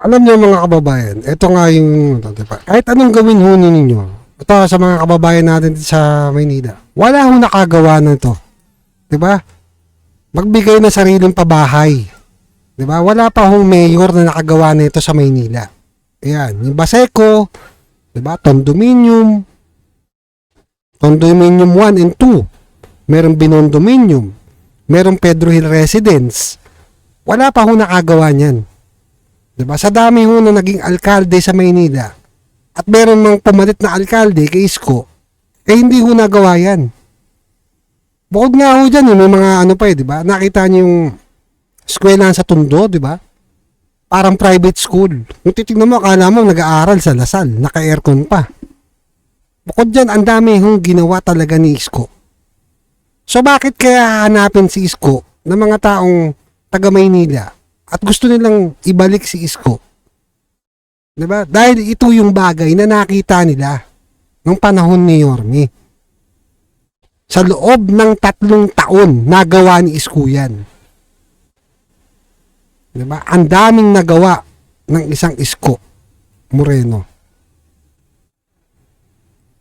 Alam niyo mga kababayan, ito nga yung, diba? Kahit anong gawin ho ninyo, ito sa mga kababayan natin sa Maynila, wala ho nakagawa na ito. Diba? Magbigay na sariling pabahay. Diba? Wala pa hong mayor na nakagawa na ito sa Maynila. Ayan, yung Baseco, diba? Condominium 1 and 2. Merong Binondominium. Merong Pedro Hill Residence. Wala pa ho nakagawa niyan. Diba? Sa dami ho na naging alkalde sa Maynila at meron mang pumalit na alkalde kay Isko, hindi ho nagawa yan. Bukod nga ho dyan, may mga ano pa diba? Nakita niyo yung eskwelahan sa Tondo, diba? Parang private school. Kung titignan mo, akala mo nag-aaral sa Lasal, naka-aircon pa. Bukod dyan, ang dami hong ginawa talaga ni Isko. So bakit kaya hanapin si Isko ng mga taong taga Maynila at gusto nilang ibalik si Isko? Diba? Dahil ito yung bagay na nakita nila nung panahon ni Yorme. Sa loob ng 3 taon, nagawa ni Isko yan. Diba? Ang daming nagawa ng isang Isko Moreno.